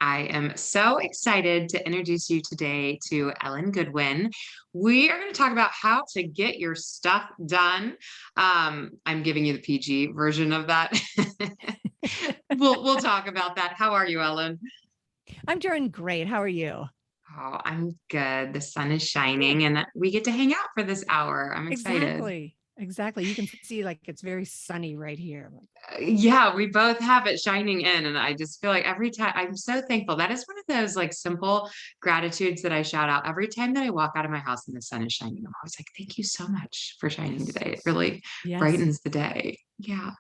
I am so excited to introduce you today to Ellen Goodwin. We are going to talk about how to get your stuff done. I'm giving you the PG version of that. We'll talk about that. How are you, Ellen? I'm doing great. How are you? Oh, I'm good. The sun is Good. shining and we get to hang out for this hour. I'm excited. Exactly. Exactly. You can see like it's very sunny right here. Yeah, we both have it shining in. And I just feel like every time I'm so thankful. That is one of those like simple gratitudes that I shout out every time that I walk out of my house and the sun is shining. I'm always like, thank you so much for shining Yes. today. It really Yes. brightens the day. Yeah.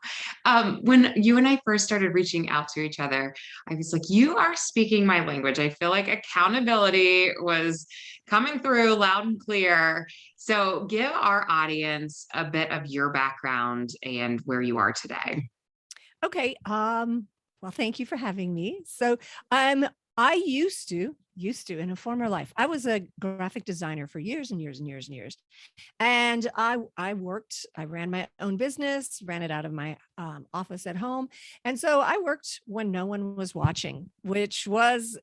When you and I first started reaching out to each other, I was like, you are speaking my language. I feel like accountability was coming through loud and clear. So give our audience a bit of your background and where you are today. Okay. Well, thank you for having me. I used to in a former life. I was a graphic designer for years and years and years and years. And I ran my own business, ran it out of my office at home. And so I worked when no one was watching, which was,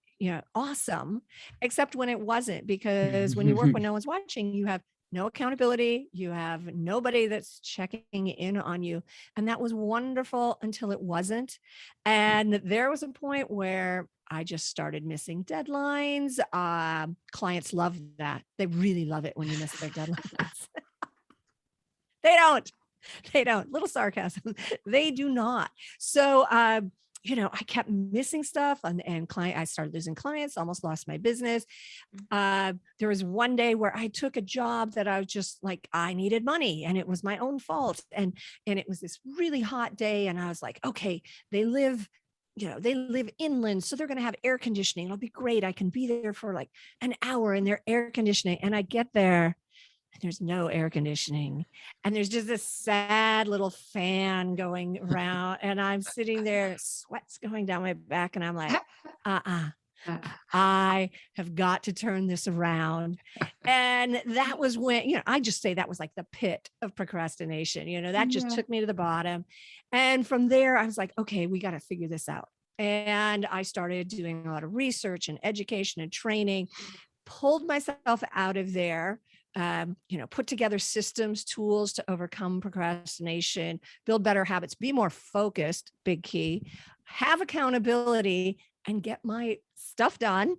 awesome, except when it wasn't, because when you work when no one's watching, you have no accountability, you have nobody that's checking in on you. And that was wonderful until it wasn't. And there was a point where I just started missing deadlines. Clients love that. They really love it when you miss their deadlines. They don't. They don't. Little sarcasm. They do not. So, I kept missing stuff and I started losing clients, almost lost my business. There was one day where I took a job that I was just like, I needed money and it was my own fault. And it was this really hot day. And I was like, okay, they live inland, so they're going to have air conditioning. It'll be great. I can be there for like an hour in their air conditioning. And I get there and there's no air conditioning. And there's just this sad little fan going around. And I'm sitting there, sweat's going down my back. And I'm like, uh-uh. I have got to turn this around. And that was when, I just say that was like the pit of procrastination. That just Yeah. took me to the bottom. And from there, I was like, okay, we got to figure this out. And I started doing a lot of research and education and training, pulled myself out of there. Put together systems, tools to overcome procrastination, build better habits, be more focused, big key, have accountability, and get my stuff done.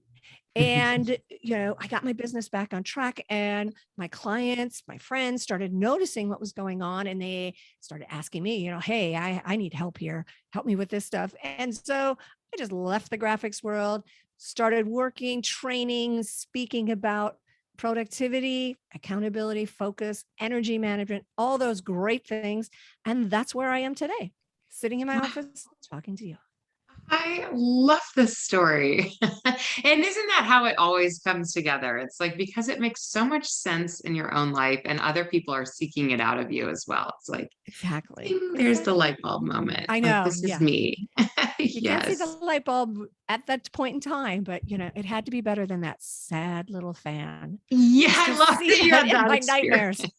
And, I got my business back on track, and my clients, my friends started noticing what was going on, and they started asking me, hey, I need help here. Help me with this stuff. And so I just left the graphics world, started working, training, speaking about productivity, accountability, focus, energy management, all those great things. And that's where I am today, sitting in my office talking to you. I love this story. And isn't that how it always comes together? It's like because it makes so much sense in your own life and other people are seeking it out of you as well. It's like, Exactly. ding, there's the Exactly. light bulb moment. I Like, know. this is Yeah. me. You can't see the Yes. light bulb at that point in time, but it had to be better than that sad little fan. Yeah, I I still love see that you that had in that my experience. nightmares.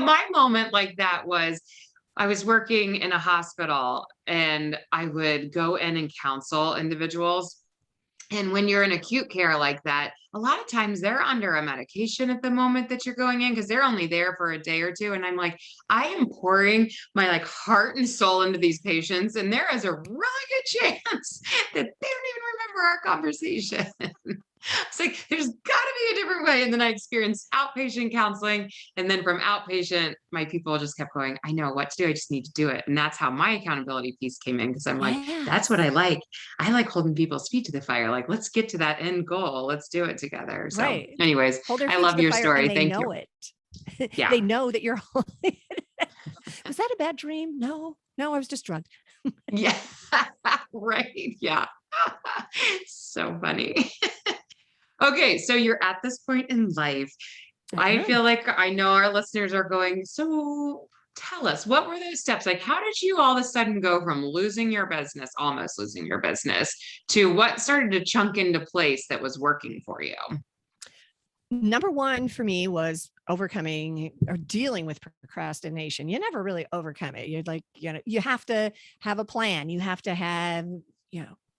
My moment like that was I was working in a hospital and I would go in and counsel individuals. And when you're in acute care like that, a lot of times they're under a medication at the moment that you're going in because they're only there for a day or two. And I'm like, I am pouring my like heart and soul into these patients, and there is a really good chance that they don't even remember our conversation. It's like there's got to be a different way. And then I experienced outpatient counseling. And then from outpatient, my people just kept going, I know what to do. I just need to do it. And that's how my accountability piece came in because I'm like, that's what Yes. I like. I like holding people's feet to the fire. Like, let's get to that end goal. Let's do it together. So, Right. anyways, Hold their I feet to love the your fire and story. they Thank you. know it. Yeah. They know that you're holding it. Was that a bad dream? No, I was just drugged. Yeah. Right. Yeah. So funny. Okay. So you're at this point in life. I I am. feel like I know our listeners are going, so tell us, what were those steps? Like, how did you all of a sudden go from losing your business, almost losing your business, to what started to chunk into place that was working for you? Number one for me was overcoming or dealing with procrastination. You never really overcome it. You're like, you have to have a plan. You have to have,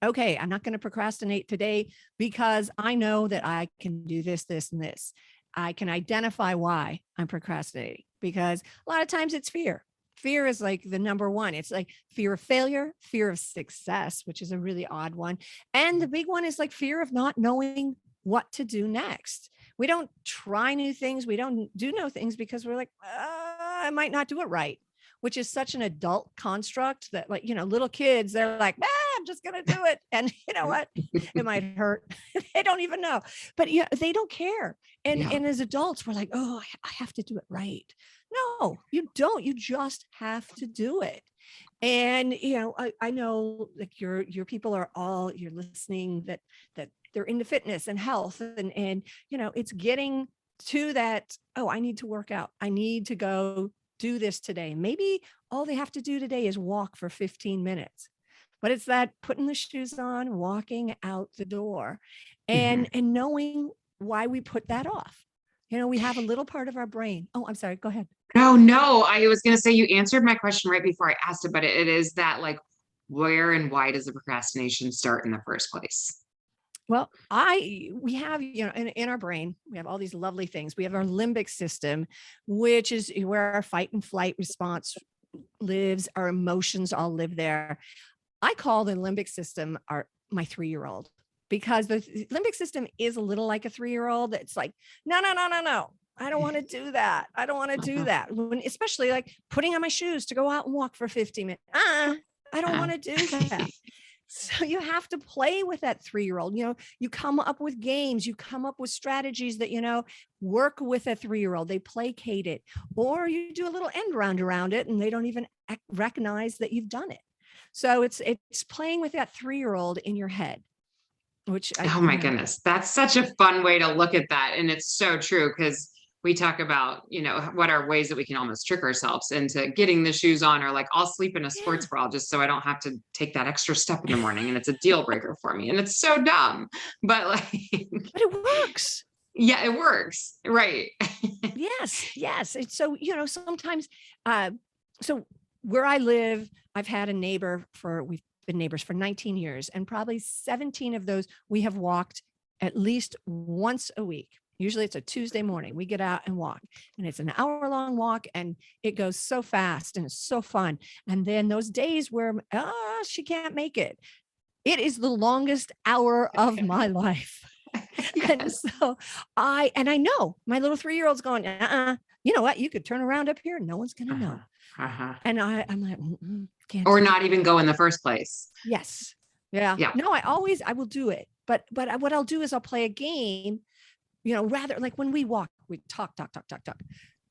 okay, I'm not going to procrastinate today because I know that I can do this, this, and this. I can identify why I'm procrastinating because a lot of times it's fear. Fear is like the number one. It's like fear of failure, fear of success, which is a really odd one. And the big one is like fear of not knowing what to do next. We don't try new things. We don't do new things because we're like, I might not do it right, which is such an adult construct that, like, little kids, they're like, I'm just going to do it. And you know what? It might hurt. They don't even know, but yeah, they don't care. And, Yeah. and as adults, we're like, oh, I have to do it right. No, you don't. You just have to do it. And I know like your people are all you're listening that they're into fitness and health and it's getting to that, oh, I need to work out. I need to go do this today. Maybe all they have to do today is walk for 15 minutes. But it's that putting the shoes on, walking out the door Mhm. and knowing why we put that off. We have a little part of our brain. Oh, I'm sorry. Go ahead. No, I was going to say you answered my question right before I asked it, but it is that like, where and why does the procrastination start in the first place? Well, we have, in our brain, we have all these lovely things. We have our limbic system, which is where our fight and flight response lives. Our emotions all live there. I call the limbic system my 3-year-old because the limbic system is a little like a 3-year-old. It's like, no, no, no, no, no. I don't want to do that. I don't want to do that. Especially like putting on my shoes to go out and walk for 50 minutes. I don't want to do that. So you have to play with that 3-year-old. You come up with games, you come up with strategies that, work with a 3-year-old. They placate it, or you do a little end round around it and they don't even recognize that you've done it. So it's playing with that 3-year-old in your head, which Oh my goodness. That's such a fun way to look at that. And it's so true because we talk about, what are ways that we can almost trick ourselves into getting the shoes on, or like I'll sleep in a sports yeah. bra just so I don't have to take that extra step in the morning. And it's a deal breaker for me. And it's so dumb, but like, But it works. yeah, it works. Right. Yes, yes. It's so, sometimes, so where I live, I've had a neighbor we've been neighbors for 19 years, and probably 17 of those we have walked at least once a week. Usually it's a Tuesday morning. We get out and walk, and it's an hour-long walk, and it goes so fast and it's so fun. And then those days where she can't make it, it is the longest hour of my life. And Yes. so I know my little 3-year-old's going, you know what? You could turn around up here and no one's going to Uh-huh. know. Uh-huh. And I'm like, can't Or do not it. even go in the first place. Yes. Yeah. Yeah. No, I will do it. But what I'll do is I'll play a game, rather like when we walk, we talk, talk, talk, talk, talk.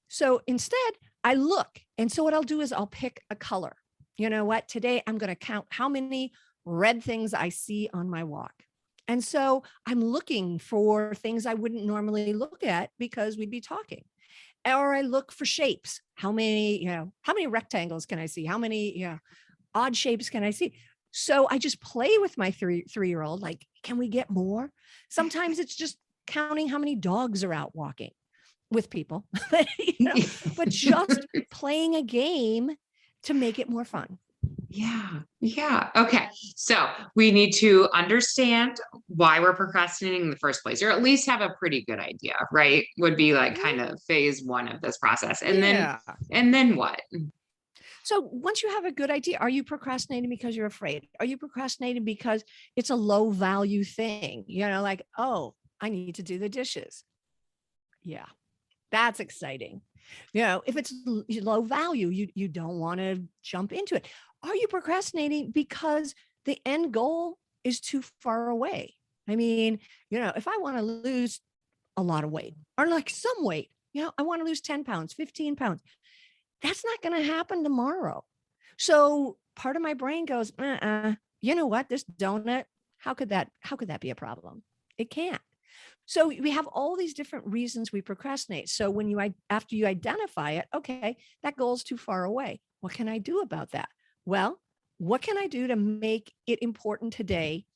So instead I look. And so what I'll do is I'll pick a color. You know what? Today I'm going to count how many red things I see on my walk. And so I'm looking for things I wouldn't normally look at because we'd be talking. Or I look for shapes. How many rectangles can I see? How many, odd shapes can I see? So I just play with my 3-year-old. Like, can we get more? Sometimes it's just counting how many dogs are out walking with people, but just playing a game to make it more fun. Yeah. Yeah. Okay. So we need to understand why we're procrastinating in the first place, or at least have a pretty good idea, right? Would be like kind of phase one of this process. Yeah. And then what? So once you have a good idea, are you procrastinating because you're afraid? Are you procrastinating because it's a low value thing? Like, oh, I need to do the dishes. Yeah, that's exciting. If it's low value, you don't want to jump into it. Are you procrastinating because the end goal is too far away? I mean, if I want to lose a lot of weight or like some weight, I want to lose 10 pounds, 15 pounds. That's not going to happen tomorrow. So part of my brain goes, you know what? This donut, how could that be a problem? It can't. So we have all these different reasons we procrastinate. So after you identify it, okay, that goal's too far away. What can I do about that? Well, what can I do to make it important today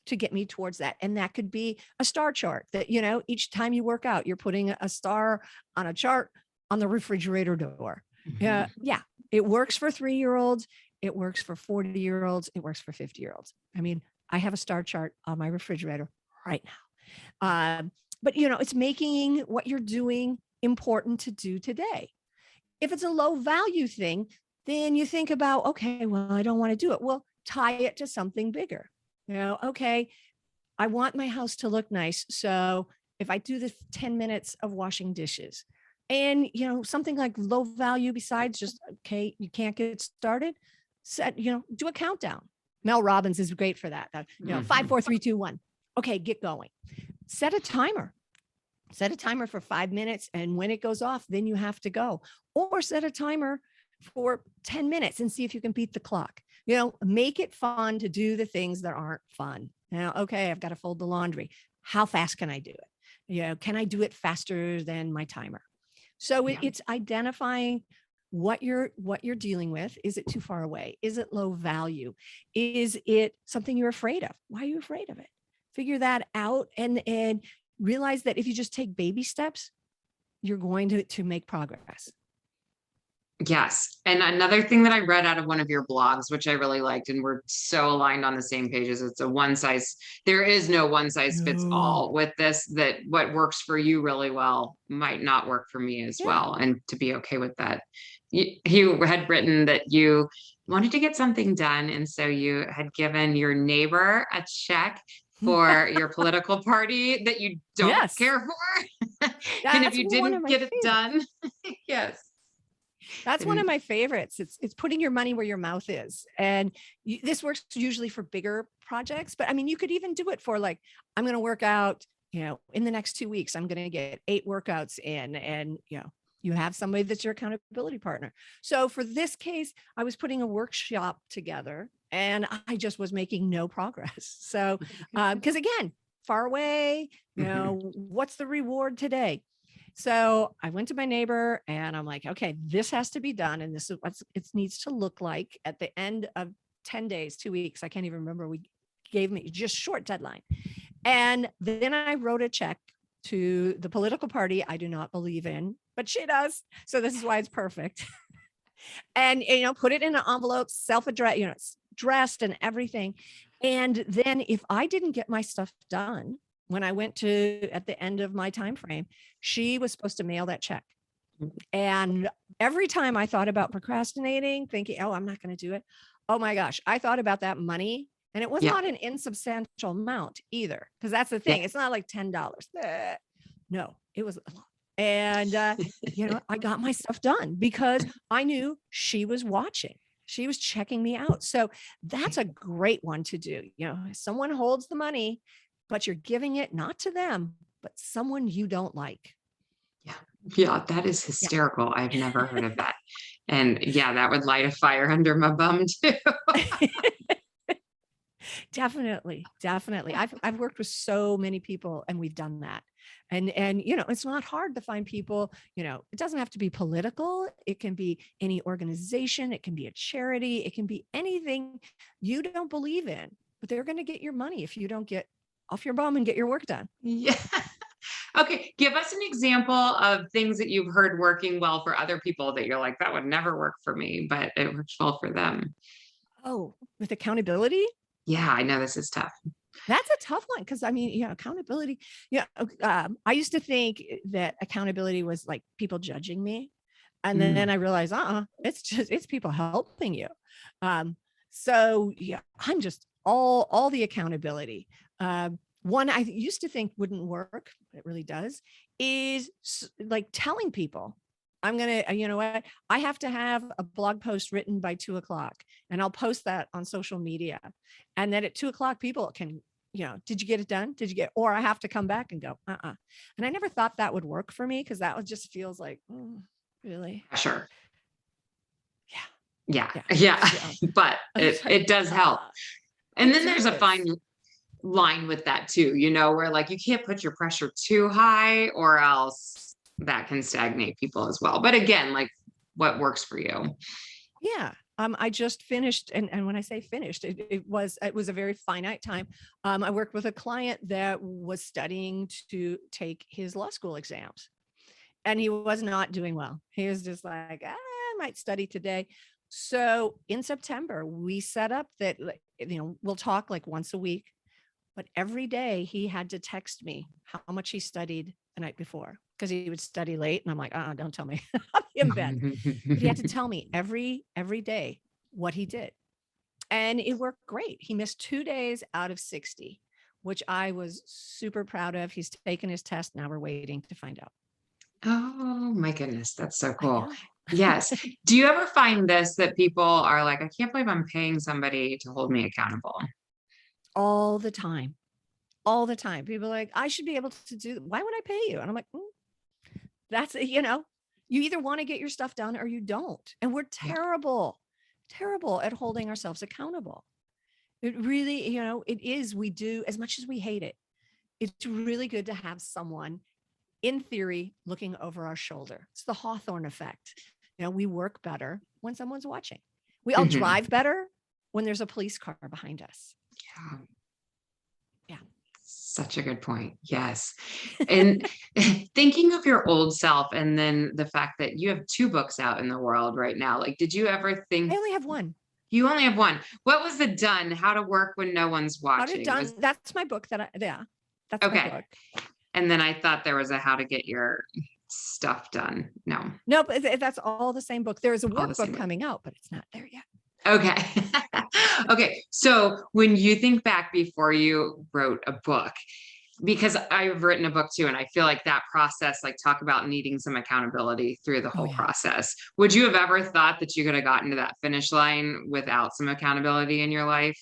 to get me towards that? And that could be a star chart that, each time you work out, you're putting a star on a chart on the refrigerator door. Mhm. Yeah, it works for 3-year-olds. It works for 40-year-olds. It works for 50-year-olds. I mean, I have a star chart on my refrigerator right now. But it's making what you're doing important to do today. If it's a low value thing, then you think about, okay, well, I don't want to do it. Well, tie it to something bigger. Okay, I want my house to look nice. So if I do the 10 minutes of washing dishes and, something like low value besides just, okay, you can't get started, set, do a countdown. Mel Robbins is great for that. Five, Mhm. 4, 3, 2, 1. Okay, get going. Set a timer. Set a timer for 5 minutes. And when it goes off, then you have to go. Or set a timer for 10 minutes and see if you can beat the clock. Make it fun to do the things that aren't fun. Okay, I've got to fold the laundry. How fast can I do it? Can I do it faster than my timer? So Yeah. it's identifying what you're dealing with. Is it too far away? Is it low value? Is it something you're afraid of? Why are you afraid of it? Figure that out and realize that if you just take baby steps, you're going to make progress. Yes. And another thing that I read out of one of your blogs, which I really liked, and we're so aligned on the same pages, there is no one size fits No. all with this, that what works for you really well might not work for me as Yeah. well. And to be okay with that. You had written that you wanted to get something done. And so you had given your neighbor a check for your political party that you don't Yes. care for. And if That's you one of didn't my get it favorites. done, yes. That's one of And my favorites. It's putting your money where your mouth is. And this works usually for bigger projects, but I mean, you could even do it for like, I'm going to work out, in the next 2 weeks, I'm going to get 8 workouts in and, you have somebody that's your accountability partner. So for this case, I was putting a workshop together and I just was making no progress. So, because again, far away, Mhm. what's the reward today? So I went to my neighbor and I'm like, okay, this has to be done. And this is what it needs to look like at the end of 10 days, 2 weeks. I can't even remember. We gave me just short deadline. And then I wrote a check to the political party I do not believe in, but she does. So this is why it's perfect. And, put it in an envelope, self-addressed, dressed and everything. And then if I didn't get my stuff done, when I went to at the end of my time frame, she was supposed to mail that check. And every time I thought about procrastinating, thinking, oh, I'm not going to do it. Oh my gosh, I thought about that money. And it was Yeah. not an insubstantial amount either. Because that's the Yeah. thing. It's not like $10. No, it was a lot. And, I got my stuff done because I knew she was watching. She was checking me out. So that's a great one to do. Someone holds the money, but you're giving it not to them, but someone you don't like. Yeah. Yeah. That is Yeah. hysterical. I've never heard of that. And yeah, that would light a fire under my bum too. Definitely, definitely. I've worked with so many people and we've done that. And it's not hard to find people, it doesn't have to be political. It can be any organization, it can be a charity, it can be anything you don't believe in, but they're going to get your money if you don't get off your bum and get your work done. Yeah. Okay. Give us an example of things that you've heard working well for other people that you're like, that would never work for me, but it works well for them. Oh, with accountability? Yeah. I know this is tough. That's a tough one because I mean, accountability. I used to think that accountability was like people judging me, and then Mm. I realized, it's people helping you. So yeah, I'm just all the accountability. One I used to think wouldn't work, but it really does, is like telling people. I'm gonna, you know what? I have to have a blog post written by 2 o'clock, and I'll post that on social media. And then at 2 o'clock, people can did you get it done? Did you get, or I have to come back and go, And I never thought that would work for me because that would just feels like, really? Sure. Yeah. Yeah. Yeah. Yeah. So But I was like, it does help. And it then there's a fine does. line with that too, where like you can't put your pressure too high or else that can stagnate people as well. But again, like what works for you. Yeah. I just finished, and when I say finished, it was a very finite time. I worked with a client that was studying to take his law school exams, and he was not doing well. He was just like, I might study today. So in September, we set up that, we'll talk like once a week, but every day he had to text me how much he studied the night before because he would study late. And I'm like, don't tell me. I'll be in bed. But he had to tell me every day what he did. And it worked great. He missed 2 days out of 60, which I was super proud of. He's taken his test. Now we're waiting to find out. Oh my goodness, that's so I cool. know. Yes. Do you ever find this that people are like, I can't believe I'm paying somebody to hold me accountable? All the time. All the time. People are like, I should be able to do, why would I pay you? And I'm like, that's, you either want to get your stuff done or you don't. And we're Yeah. terrible at holding ourselves accountable. It really, it is, we do, as much as we hate it, it's really good to have someone in theory looking over our shoulder. It's the Hawthorne effect. We work better when someone's watching. We all Mhm. drive better when there's a police car behind us. Yeah. Yeah. Such a good point. Yes. And thinking of your old self and then the fact that you have two books out in the world right now, like, did you ever I think only have one. you only have one? What was the done? How to work when no one's How to watching? done. That's my book that's my Okay. book. And then I thought there was a how to get your stuff done. No, No, but that's all the same book. There's a all the same workbook book. coming out, but it's not there yet. Okay. Okay. So when you think back before you wrote a book, because I've written a book too, and I feel like that process, like talk about needing some accountability through the Oh whole yeah. process. Would you have ever thought that you could have gotten to that finish line without some accountability in your life?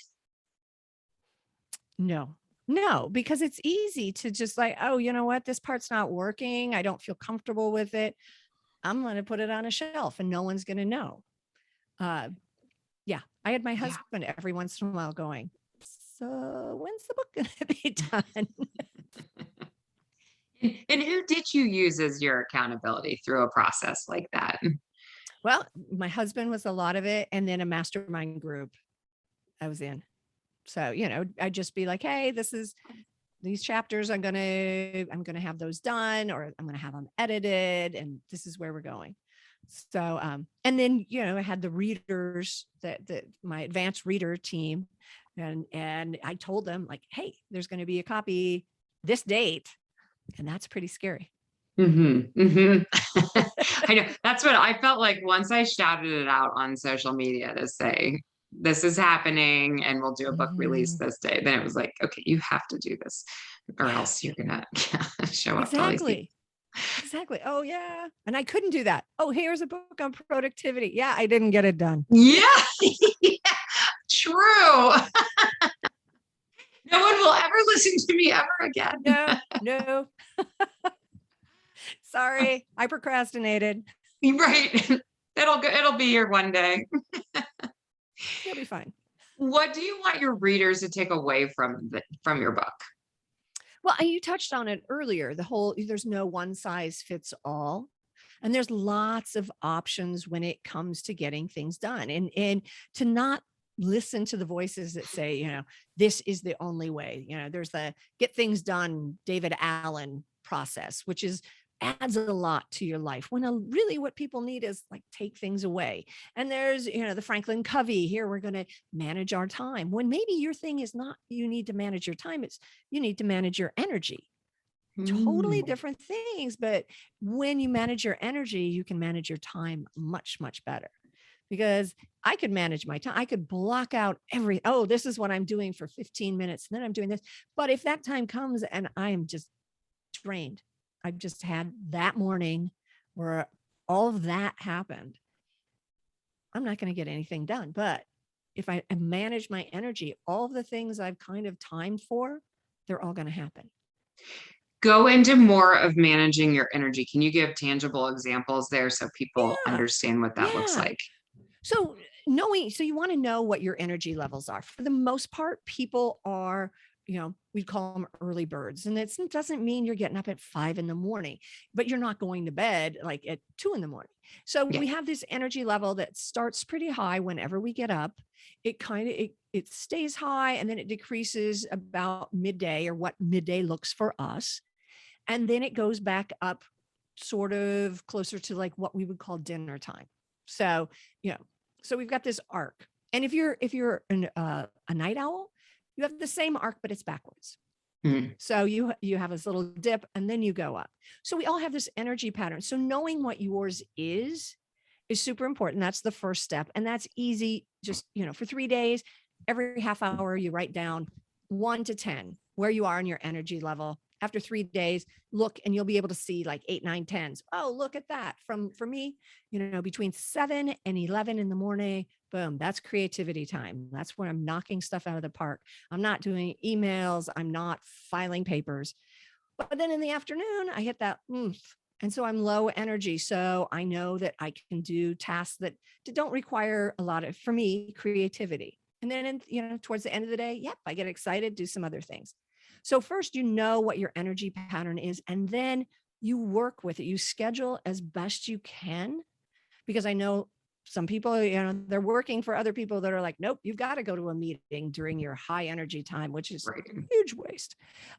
No, because it's easy to just like, oh, you know what? This part's not working. I don't feel comfortable with it. I'm going to put it on a shelf and no one's going to know. Yeah. I had my Yeah. husband every once in a while going, so when's the book going to be done? And who did you use as your accountability through a process like that? Well, my husband was a lot of it. And then a mastermind group I was in. So, I'd just be like, hey, these chapters, I'm going to have those done, or I'm going to have them edited. And this is where we're going. So, and then, I had the readers that my advanced reader team. And I told them like, hey, there's going to be a copy this date. And that's pretty scary. Mm-hmm, mm-hmm. I know. That's what I felt like once I shouted it out on social media to say, this is happening and we'll do a book release this day. Then it was like, okay, you have to do this or Yeah, else you're going to show up to all these people. exactly. Oh yeah. And I couldn't do that. Oh, here's a book on productivity. Yeah. I didn't get it done. Yeah, yeah, true. No one will ever listen to me ever again. No. Sorry. I procrastinated. Right. It'll be here one day. You'll be fine. What do you want your readers to take away from your book? Well, you touched on it earlier. There's no one size fits all. And there's lots of options when it comes to getting things done. And to not listen to the voices that say, this is the only way. There's the get things done, David Allen process, which adds a lot to your life when really what people need is like take things away. And there's, the Franklin Covey here, we're going to manage our time, when maybe your thing is not, you need to manage your time. It's, you need to manage your energy. Totally different things. But when you manage your energy, you can manage your time much, much better. Because I could manage my time. I could block out this is what I'm doing for 15 minutes. And then I'm doing this. But if that time comes and I am just drained, I've just had that morning where all of that happened, I'm not going to get anything done. But if I manage my energy, all of the things I've kind of timed for, they're all going to happen. Go into more of managing your energy. Can you give tangible examples there so people understand what that looks like? So you want to know what your energy levels are. For the most part, people are, we call them early birds. And it doesn't mean you're getting up at 5 a.m, but you're not going to bed like at 2 a.m. So we have this energy level that starts pretty high whenever we get up. It stays high and then it decreases about midday, or what midday looks for us. And then it goes back up sort of closer to like what we would call dinner time. So, So we've got this arc. And if you're a night owl, you have the same arc, but it's backwards. Mm. So you have this little dip and then you go up. So we all have this energy pattern. So knowing what yours is super important. That's the first step. And that's easy. Just, for 3 days, every half hour, you write down 1 to 10, where you are in your energy level. After 3 days, look, and you'll be able to see like 8, 9, 10s. Oh, look at that. For me, between 7 and 11 in the morning, boom, that's creativity time. That's when I'm knocking stuff out of the park. I'm not doing emails. I'm not filing papers. But then in the afternoon, I hit that oomph. And so I'm low energy. So I know that I can do tasks that don't require a lot of, for me, creativity. And then, towards the end of the day, yep, I get excited, do some other things. So first, what your energy pattern is, and then you work with it. You schedule as best you can, because I know some people, they're working for other people that are like, nope, you've got to go to a meeting during your high energy time, which is Right. a huge waste.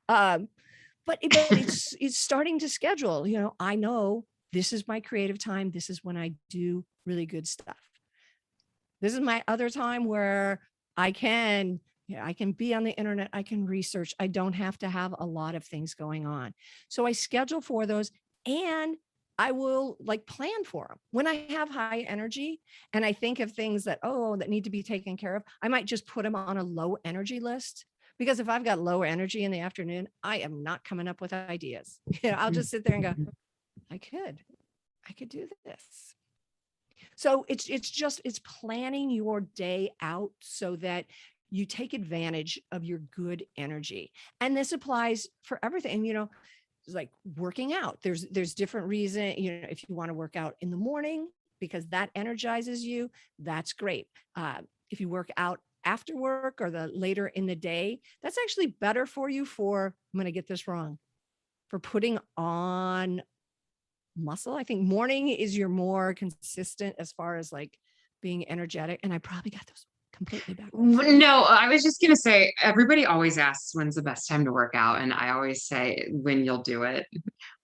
But it's starting to schedule, I know this is my creative time. This is when I do really good stuff. This is my other time where I can be on the internet. I can research. I don't have to have a lot of things going on. So I schedule for those, and I will plan for them. When I have high energy and I think of things that need to be taken care of, I might just put them on a low energy list. Because if I've got lower energy in the afternoon, I am not coming up with ideas. I'll just sit there and go, I could do this. So it's planning your day out so that you take advantage of your good energy. And this applies for everything, it's like working out. There's different reasons, if you want to work out in the morning because that energizes you, that's great. If you work out after work or the later in the day, that's actually better for you I'm going to get this wrong, for putting on muscle. I think morning is your more consistent as far as being energetic. And I probably got those completely backwards. No, I was just gonna say, everybody always asks when's the best time to work out, and I always say when you'll do it.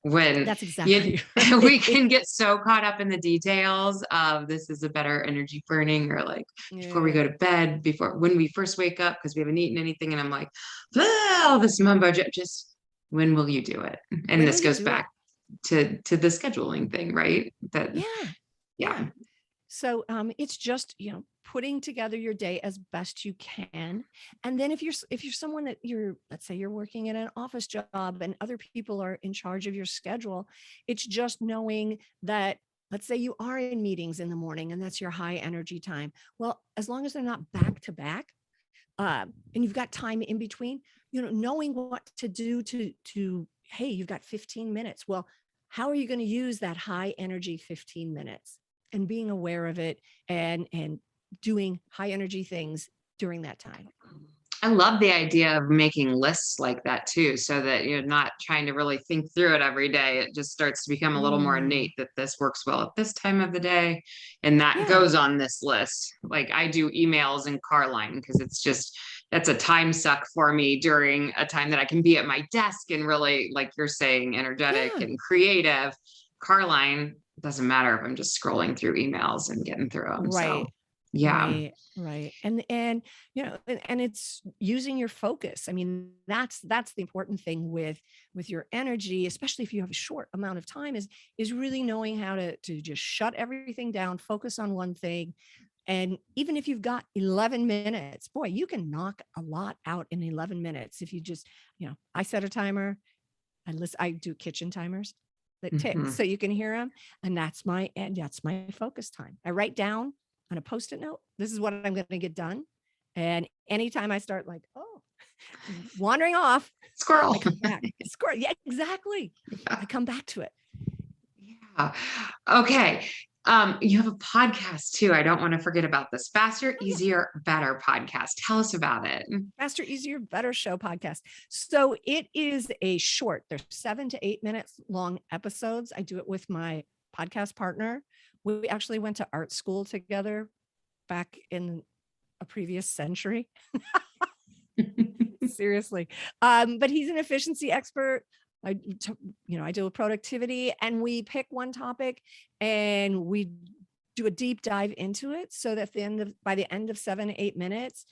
When That's exactly we right. can get so caught up in the details of this is a better energy burning, or before we Yeah. go to bed, before when we first wake up because we haven't eaten anything, and I'm like, all this mumbo just when will you do it? And When will this you goes do it? back to the scheduling thing, right? That Yeah. yeah. Yeah. So it's just, putting together your day as best you can. And then if you're someone that let's say you're working in an office job and other people are in charge of your schedule, it's just knowing that, let's say you are in meetings in the morning and that's your high energy time. Well, as long as they're not back to back, and you've got time in between, knowing what to do hey, you've got 15 minutes. Well, how are you going to use that high energy 15 minutes? And being aware of it and doing high energy things during that time. I love the idea of making lists like that too, so that you're not trying to really think through it every day. It just starts to become a little more innate that this works well at this time of the day. And that Yeah. goes on this list. Like I do emails in Carline because that's a time suck for me during a time that I can be at my desk and really, like you're saying, energetic Yeah. and creative. Carline doesn't matter if I'm just scrolling through emails and getting through them. So Right. yeah. Right. And and it's using your focus. I mean, that's the important thing with your energy, especially if you have a short amount of time, is really knowing how to just shut everything down, focus on one thing. And even if you've got 11 minutes, boy, you can knock a lot out in 11 minutes. If you just, I set a timer. I do kitchen timers that tick Mhm. so you can hear them. And that's my focus time. I write down on a Post-it note, this is what I'm going to get done. And anytime I start wandering off, Squirrel. I come back. Score. Yeah, exactly. I come back to it. Yeah. Okay. You have a podcast too. I don't want to forget about this. Faster, Oh, yeah. Easier, Better podcast. Tell us about it. Faster, Easier, Better Show podcast. So it is a short, there's 7 to 8 minutes long episodes. I do it with my podcast partner. We actually went to art school together back in a previous century. Seriously. But he's an efficiency expert. I deal with productivity, and we pick one topic and we do a deep dive into it so that by the end of 7 to 8 minutes,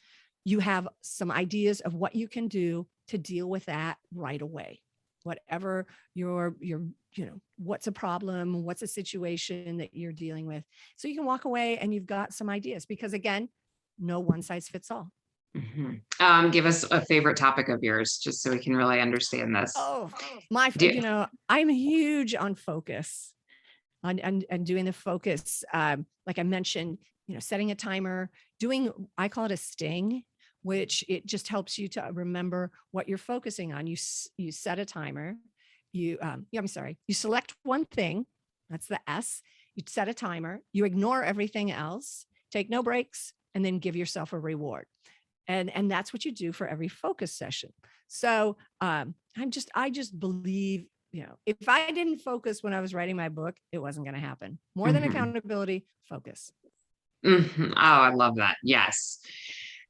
you have some ideas of what you can do to deal with that right away. Whatever what's a problem, what's a situation that you're dealing with. So you can walk away and you've got some ideas, because again, no one size fits all. Give us a favorite topic of yours, just so we can really understand this. Oh, Do, I'm huge on focus, on doing the focus. Like I mentioned, setting a timer, I call it a sting, which it just helps you to remember what you're focusing on. You set a timer, you select one thing, that's the S, you set a timer, you ignore everything else, take no breaks, and then give yourself a reward. And that's what you do for every focus session. So I just believe, if I didn't focus when I was writing my book, it wasn't going to happen. More than accountability, focus. Oh, I love that. Yes.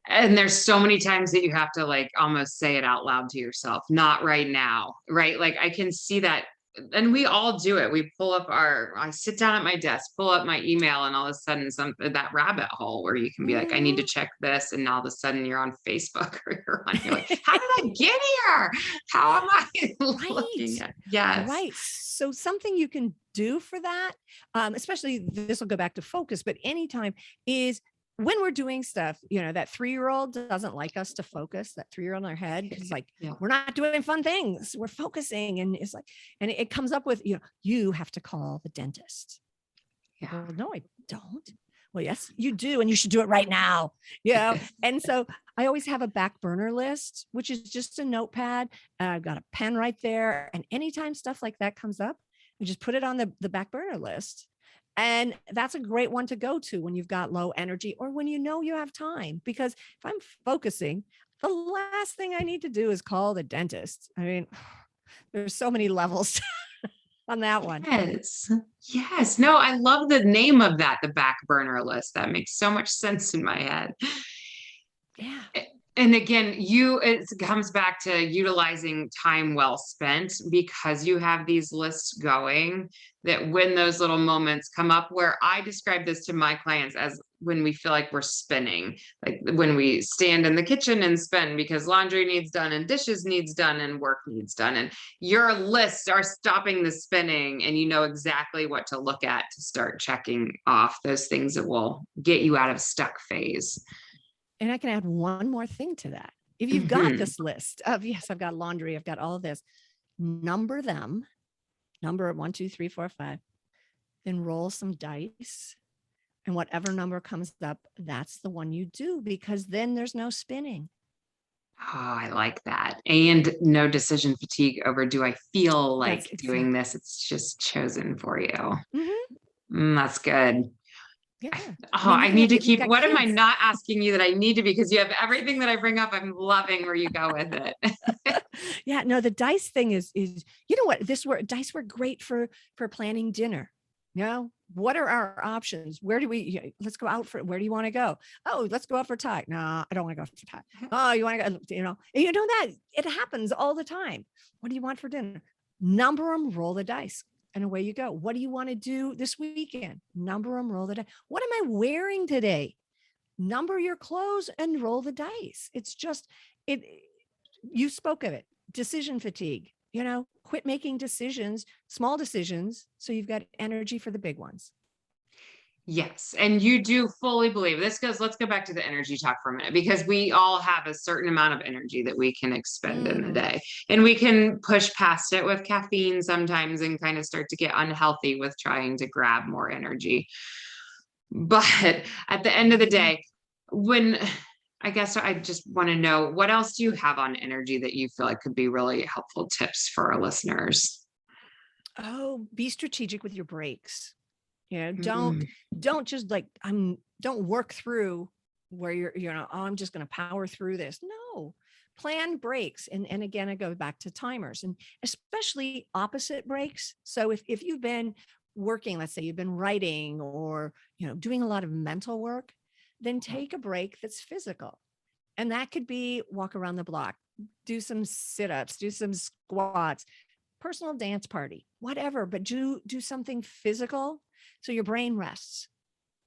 And there's so many times that you have to like almost say it out loud to yourself, not right now, right? Like I can see that. And we all do it. We pull up I sit down at my desk, pull up my email, and all of a sudden that rabbit hole where you can be like, I need to check this. And all of a sudden you're on Facebook or you're like, how did I get here? How am I looking at? Yes. Right. So something you can do for that, especially this will go back to focus, but anytime, is when we're doing stuff, that 3-year-old doesn't like us to focus, that 3-year-old in our head, because like, we're not doing fun things, we're focusing. And it's like, and it comes up with, you have to call the dentist. Yeah. Well, no, I don't. Well, yes, you do. And you should do it right now. And so I always have a back burner list, which is just a notepad. I've got a pen right there. And anytime stuff like that comes up, I just put it on the back burner list. And that's a great one to go to when you've got low energy or when you have time. Because if I'm focusing, the last thing I need to do is call the dentist. I mean, there's so many levels on that one. Yes. Yes. No, I love the name of that, the back burner list. That makes so much sense in my head. Yeah. And again, it comes back to utilizing time well spent, because you have these lists going, that when those little moments come up, where I describe this to my clients as when we feel like we're spinning, like when we stand in the kitchen and spin because laundry needs done and dishes needs done and work needs done, and your lists are stopping the spinning, and you know exactly what to look at to start checking off those things that will get you out of stuck phase. And I can add one more thing to that. If you've got this list of, yes, I've got laundry, I've got all of this, number them, number 1, 2, 3, 4, 5, then roll some dice. And whatever number comes up, that's the one you do, because then there's no spinning. Oh, I like that. And no decision fatigue over, do I feel like doing this? It's just chosen for you. That's good. Yeah. I need to keep, what am I not asking you that I need to, because you have everything that I bring up. I'm loving where you go with it. Yeah, no, the dice thing is, what, dice were great for planning dinner. What are our options? Where do let's go out where do you want to go? Oh, let's go out for Thai. No, I don't want to go for Thai. Oh, you want to go, that it happens all the time. What do you want for dinner? Number them, roll the dice. And away you go. What do you want to do this weekend? Number them, roll the dice. What am I wearing today? Number your clothes and roll the dice. It's just, you spoke of it, decision fatigue. Quit making decisions, small decisions, so you've got energy for the big ones. Yes. And you do fully believe this let's go back to the energy talk for a minute, because we all have a certain amount of energy that we can expend in the day, and we can push past it with caffeine sometimes and kind of start to get unhealthy with trying to grab more energy. But at the end of the day, I guess I just want to know, what else do you have on energy that you feel like could be really helpful tips for our listeners? Oh, be strategic with your breaks. Don't just don't work through where you're, I'm just going to power through this. No, plan breaks. And again, I go back to timers, and especially opposite breaks. So if you've been working, let's say you've been writing or, doing a lot of mental work, then take a break that's physical. And that could be walk around the block, do some sit-ups, do some squats, personal dance party, whatever, but do something physical so your brain rests.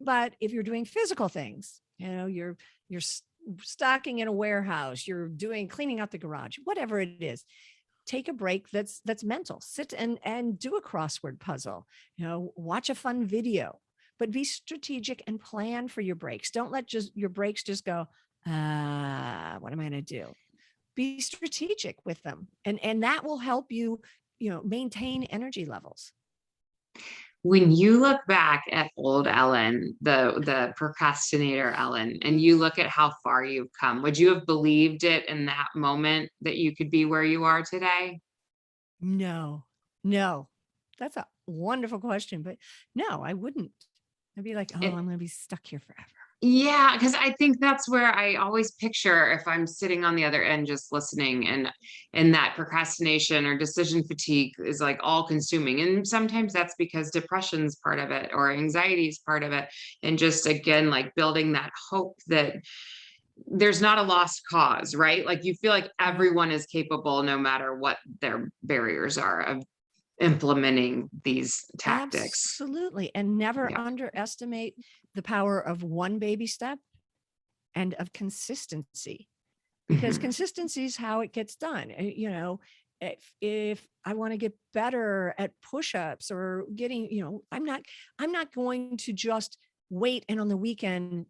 But if you're doing physical things, you're stocking in a warehouse, you're doing cleaning out the garage, whatever it is, take a break that's mental. Sit and do a crossword puzzle, watch a fun video, but be strategic and plan for your breaks. Don't let just your breaks just go, what am I going to do? Be strategic with them. And that will help you, maintain energy levels. When you look back at old Ellen, the procrastinator Ellen, and you look at how far you've come, would you have believed it in that moment that you could be where you are today? No, no, that's a wonderful question, but no, I wouldn't. I'd be like, oh, I'm going to be stuck here forever. Yeah, because I think that's where I always picture if I'm sitting on the other end just listening, and that procrastination or decision fatigue is like all consuming. And sometimes that's because depression's part of it or anxiety is part of it. And just again, like building that hope that there's not a lost cause, right? Like you feel like everyone is capable no matter what their barriers are of implementing these tactics. Absolutely. And never Yeah. underestimate the power of one baby step and of consistency, because Mhm. consistency is how it gets done. If I want to get better at push-ups or getting, I'm not going to just wait and on the weekend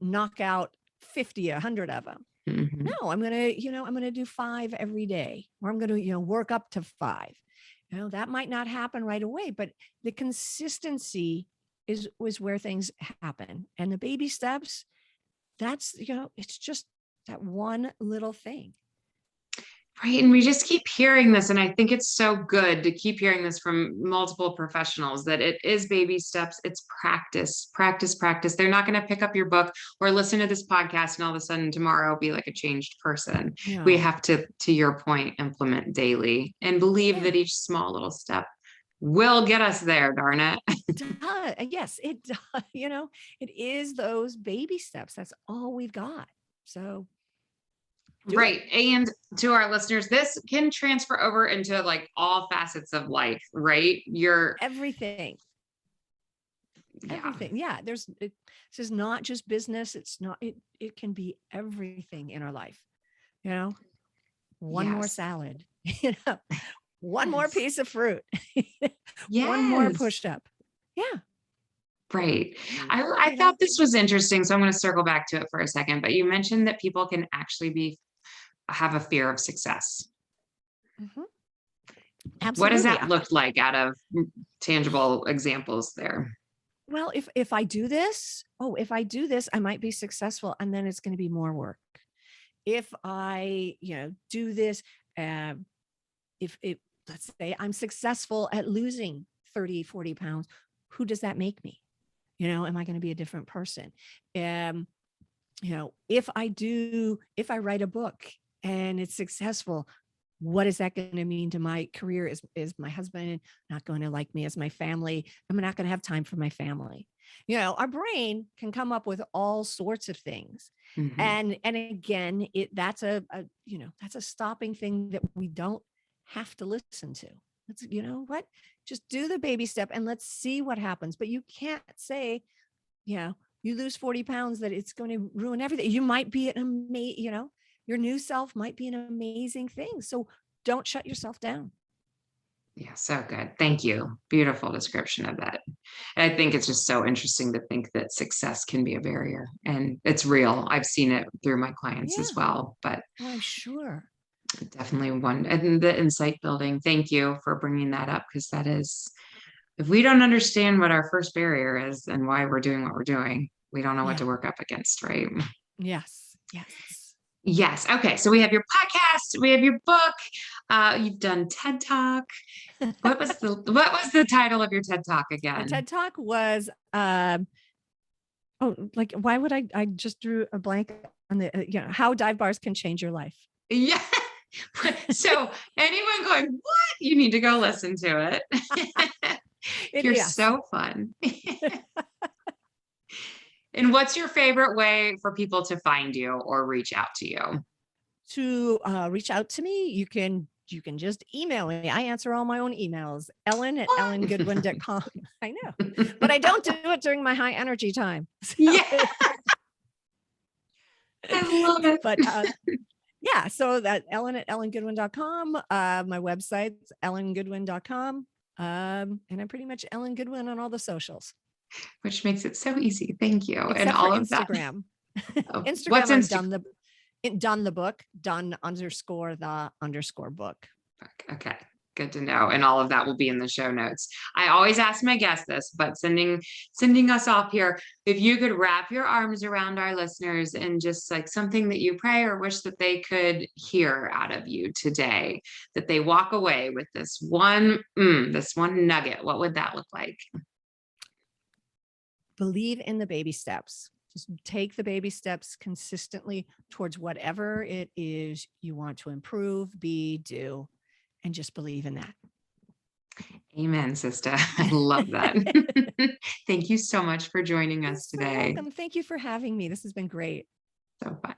knock out 50, 100 of them. Mhm. No, I'm going to do 5 every day, or I'm going to, work up to 5. That might not happen right away, but the consistency was where things happen. And the baby steps, that's, it's just that one little thing. Right. And we just keep hearing this. And I think it's so good to keep hearing this from multiple professionals that it is baby steps. It's practice, practice, practice. They're not going to pick up your book or listen to this podcast and all of a sudden tomorrow be like a changed person. We No. have to your point, implement daily and believe Yeah. that each small little step will get us there, darn it. Yes, it does. It is those baby steps. That's all we've got. So do it. Right. And to our listeners, this can transfer over into like all facets of life, right? Everything. Yeah. Everything. Yeah. This is not just business. It's not, it can be everything in our life. One more Yes. salad, one more Yes. piece of fruit, one more Yes. push up. Yeah. Right. I thought this was interesting. So I'm going to circle back to it for a second, but you mentioned that people can actually have a fear of success. Mhm. What does Absolutely. that look like out of tangible examples there? Well, if I do this, I might be successful, and then it's going to be more work. If I, do this, uh, if let's say I'm successful at losing 30, 40 pounds, who does that make me? Am I going to be a different person? If I write a book and it's successful, what is that going to mean to my career? Is my husband not going to like me? As my family, I'm not going to have time for my family. Our brain can come up with all sorts of things. Mhm. And again, that's that's a stopping thing that we don't have to listen to. Let's, what? Just do the baby step and let's see what happens. But you can't say, you lose 40 pounds, that it's going to ruin everything. You might be an amazing, your new self might be an amazing thing. So don't shut yourself down. Yeah, so good. Thank you. Beautiful description of that. And I think it's just so interesting to think that success can be a barrier and it's real. I've seen it through my clients as Yeah. well, but Oh, I'm sure. definitely one. And the insight building. Thank you for bringing that up because that is, if we don't understand what our first barrier is and why we're doing what we're doing, we don't know what Yeah. to work up against, right? Yes. Yes. Yes. Okay. So we have your podcast, we have your book, you've done TED Talk. What was the title of your TED Talk A again? TED Talk was, like, why would I just drew a blank on how dive bars can change your life. Yeah. So anyone going, what? You need to go listen to it. You're Yes. so fun. And what's your favorite way for people to find you or reach out to you? To reach out to me, you can you can just email me. I answer all my own emails. Ellen at What? ellengoodwin.com. I know, but I don't do it during my high energy time. So, Yeah, I love it. but yeah, so that Ellen at ellengoodwin.com. My website's ellengoodwin.com. And I'm pretty much Ellen Goodwin on all the socials, Which makes it so easy. Thank you. And except for all of that. Instagram. Oh, Instagram, what's I'm Instagram? done the book, done_the_book. Okay, good to know. And all of that will be in the show notes. I always ask my guests this, but sending us off here, if you could wrap your arms around our listeners and just like something that you pray or wish that they could hear out of you today, that they walk away with this one nugget, what would that look like? Believe in the baby steps. Just take the baby steps consistently towards whatever it is you want to improve, be, do, and just believe in that. Amen, sister. I love that. Thank you so much for joining us You're so today. welcome. Thank you for having me. This has been great. So fun.